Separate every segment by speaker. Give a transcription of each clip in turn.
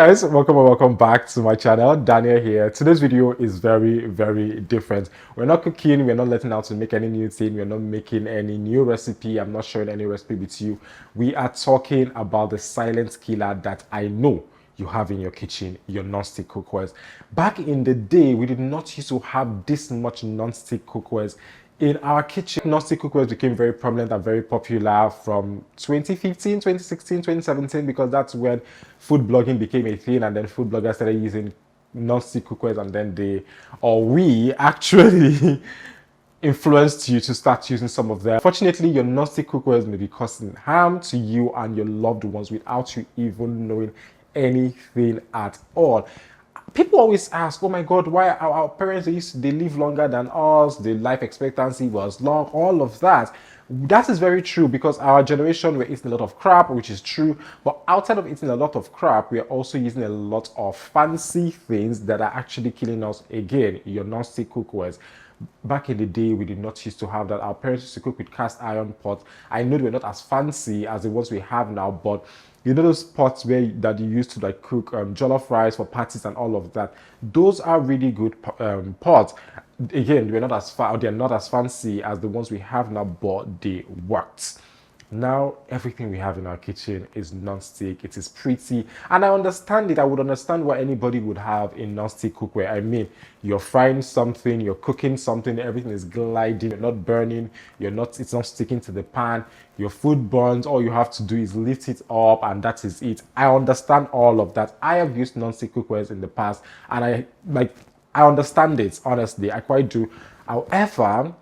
Speaker 1: Guys, welcome and welcome back to my channel. Daniel here. Today's video is very different. We're not cooking, we're not letting out to make any new thing, we're not making any new recipe. I'm not sharing any recipe with you. We are talking about the silent killer that I know you have in your kitchen, your non-stick cookwares. Back in the day, we did not used to have this much non-stick cookwares in our kitchen. Non-stick cookwares became very prominent and very popular from 2015, 2016, 2017, because that's when food blogging became a thing, and then food bloggers started using non-stick cookwares, and then we actually influenced you to start using some of them. Fortunately, your non-stick cookwares may be causing harm to you and your loved ones without you even knowing anything at all. People always ask, oh my god, why our parents they live longer than us, the life expectancy was long, all of that. That is very true, because our generation, we're eating a lot of crap, which is true, but outside of eating a lot of crap, we are also using a lot of fancy things that are actually killing us. Again, your non-stick cookwares. Back in the day, we did not used to have that. Our parents used to cook with cast iron pots. I know they're not as fancy as the ones we have now, but you know those pots that you used to like cook jollof rice for parties and all of that. Those are really good pots. Again, they're not as fancy as the ones we have now, but they worked. Now everything we have in our kitchen is non-stick. It is pretty, and I understand it. I would understand why anybody would have a non-stick cookware. I mean, you're frying something, you're cooking something, everything is gliding, you're not burning, it's not sticking to the pan, your food burns, all you have to do is lift it up and that is it. I understand all of that. I have used non-stick cookwares in the past, and I understand it, honestly, I quite do. However,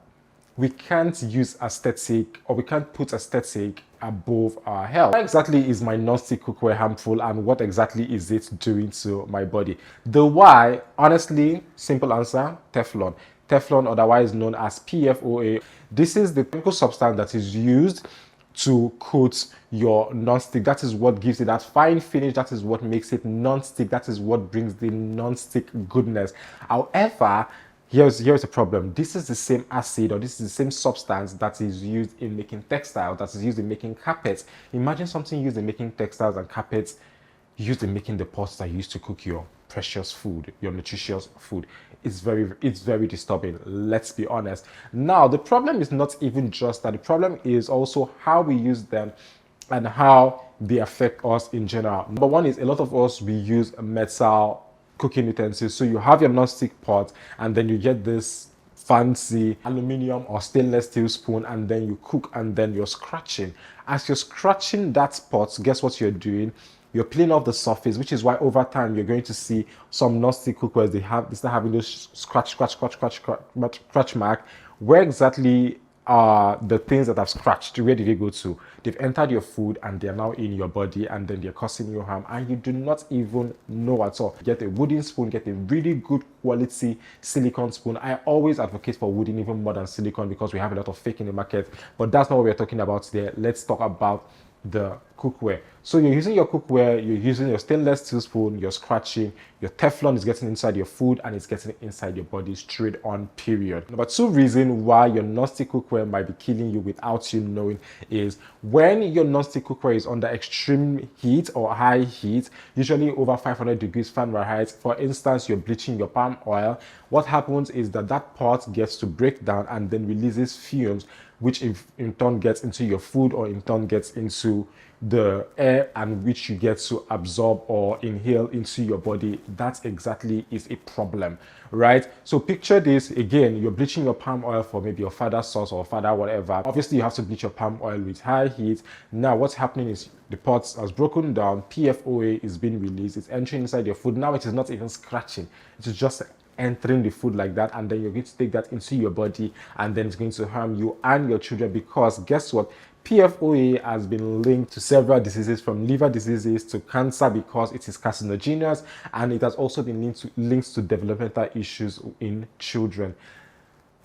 Speaker 1: we can't use aesthetic, or we can't put aesthetic above our health. Why exactly is my non-stick cookware harmful, and what exactly is it doing to my body? The why, honestly, simple answer: Teflon. Teflon, otherwise known as PFOA. This is the chemical substance that is used to coat your non-stick. That is what gives it that fine finish. That is what makes it non-stick. That is what brings the non-stick goodness. However, here's the problem. This is the same acid, or this is the same substance that is used in making textiles, that is used in making carpets. Imagine something used in making textiles and carpets used in making the pots that you used to cook your precious food, your nutritious food. It's very disturbing, let's be honest. Now, the problem is not even just that. The problem is also how we use them and how they affect us in general. Number one is, a lot of us, we use metal cooking utensils. So you have your non-stick pot, and then you get this fancy aluminum or stainless steel spoon, and then you cook, and then you're scratching. As you're scratching that pot, guess what you're doing? You're peeling off the surface, which is why over time you're going to see some non-stick cookwares, they start having those scratch mark. Where exactly are the things that have scratched? Where did they go to? They've entered your food, and they're now in your body, and then they're causing you harm, and you do not even know at all. Get a wooden spoon, get a really good quality silicone spoon. I always advocate for wooden even more than silicone, because we have a lot of fake in the market, but that's not what we're talking about today. Let's talk about the cookware. So you're using your cookware, you're using your stainless steel spoon, you're scratching, your Teflon is getting inside your food, and it's getting inside your body straight on, period. Number two reason why your non-stick cookware might be killing you without you knowing is when your non-stick cookware is under extreme heat or high heat, usually over 500 degrees Fahrenheit. For instance, you're bleaching your palm oil. What happens is that pot gets to break down and then releases fumes, which in turn gets into your food, or in turn gets into the air, and which you get to absorb or inhale into your body. That exactly is a problem, right? So picture this again: you're bleaching your palm oil for maybe your father's sauce or father whatever. Obviously you have to bleach your palm oil with high heat. Now what's happening is the pot has broken down, PFOA is being released, it's entering inside your food. Now it is not even scratching, it is just entering the food like that, and then you're going to take that into your body, and then it's going to harm you and your children, because guess what? PFOA has been linked to several diseases, from liver diseases to cancer, because it is carcinogenous, and it has also been linked to developmental issues in children.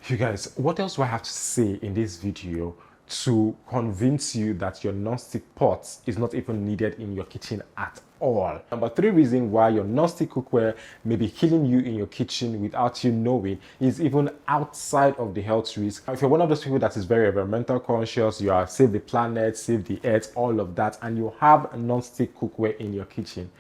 Speaker 1: You guys, what else do I have to say in this video to convince you that your non-stick pot is not even needed in your kitchen at all? Number three reason why your non-stick cookware may be killing you in your kitchen without you knowing is even outside of the health risk. If you're one of those people that is very environmental conscious, you are save the planet, save the earth, all of that, and you have a non-stick cookware in your kitchen,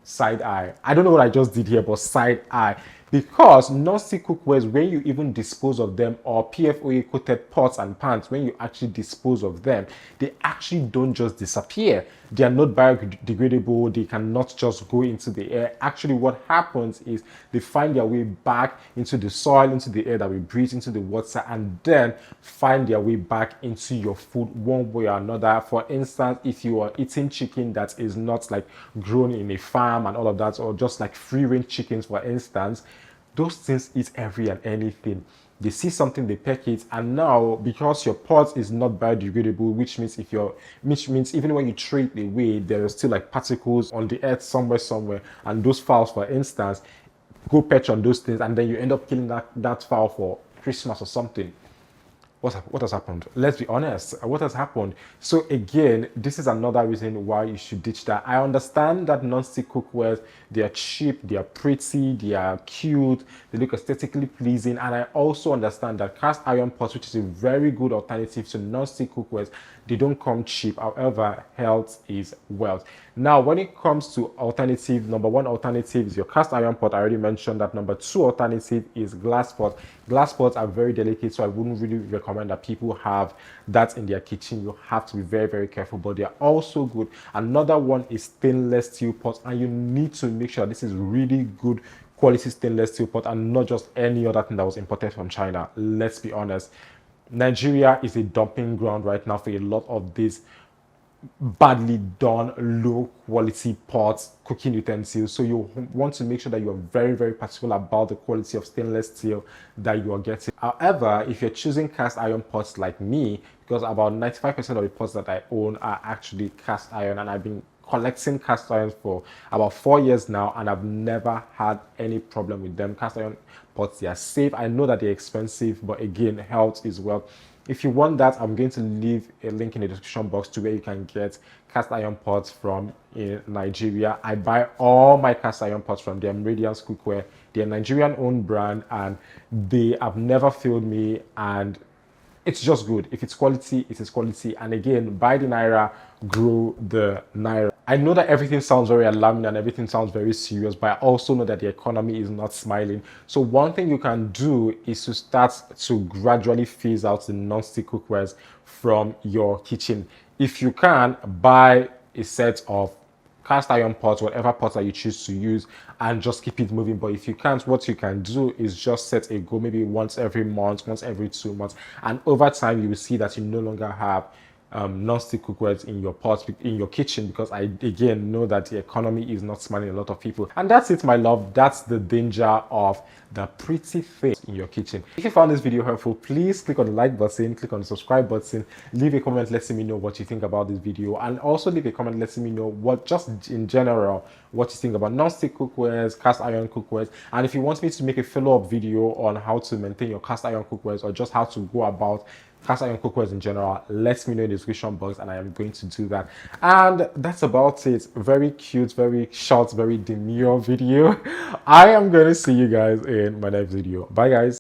Speaker 1: Side eye. I don't know what I just did here, but side eye. Because non-stick cookwares, when you even dispose of them, or PFOA coated pots and pans, when you actually dispose of them, they actually don't just disappear. They are not biodegradable. They cannot just go into the air. Actually, what happens is they find their way back into the soil, into the air that we breathe, into the water, and then find their way back into your food one way or another. For instance, if you are eating chicken that is not like grown in a farm and all of that, or just like free range chickens, for instance, those things eat every and anything. They see something, they peck it, and now because your pot is not biodegradable, which means even when you throw it away, there are still like particles on the earth somewhere, and those fowls, for instance, go perch on those things, and then you end up killing that fowl for Christmas or something. What has happened? Let's be honest. What has happened? So again, this is another reason why you should ditch that. I understand that non-stick cookwares, they are cheap, they are pretty, they are cute, they look aesthetically pleasing, and I also understand that cast iron pots, which is a very good alternative to non-stick cookwares, they don't come cheap. However, health is wealth. Now, when it comes to alternative, number one alternative is your cast iron pot. I already mentioned that. Number two alternative is glass pot. Glass pots are very delicate, so I wouldn't really recommend that people have that in their kitchen. You have to be very, very careful, but they are also good. Another one is stainless steel pots, and you need to make sure this is really good quality stainless steel pot and not just any other thing that was imported from China. Let's be honest. Nigeria is a dumping ground right now for a lot of these badly done, low quality pots, cooking utensils. So you want to make sure that you are very, very particular about the quality of stainless steel that you are getting. However, if you're choosing cast iron pots like me, because about 95% of the pots that I own are actually cast iron, and I've been collecting cast irons for about 4 years now, and I've never had any problem with them. Cast iron pots, they are safe. I know that they're expensive, but again, health is wealth. If you want that, I'm going to leave a link in the description box to where you can get cast iron pots from in Nigeria. I buy all my cast iron pots from them, Radiance Cookware. They're a Nigerian owned brand, and they have never failed me, and it's just good. If it's quality, it is quality. And again, buy the Naira, grow the Naira. I know that everything sounds very alarming and everything sounds very serious, but I also know that the economy is not smiling. So one thing you can do is to start to gradually phase out the non-stick cookwares from your kitchen. If you can, buy a set of cast iron pots, whatever pots that you choose to use, and just keep it moving. But if you can't, what you can do is just set a goal, maybe once every month, once every 2 months, and over time you will see that you no longer have non-stick cookwares in your pots, in your kitchen, because I again know that the economy is not smiling a lot of people. And that's it, my love. That's the danger of the pretty things in your kitchen. If you found this video helpful, please click on the like button, click on the subscribe button, leave a comment letting me know what you think about this video, and also leave a comment letting me know what, just in general, what you think about non-stick cookwares, cast iron cookwares. And if you want me to make a follow-up video on how to maintain your cast iron cookwares, or just how to go about cast iron cookwares in general, let me know in the description box, and I am going to do that. And that's about it. Very cute, very short, very demure video. I am going to see you guys in my next video. Bye guys.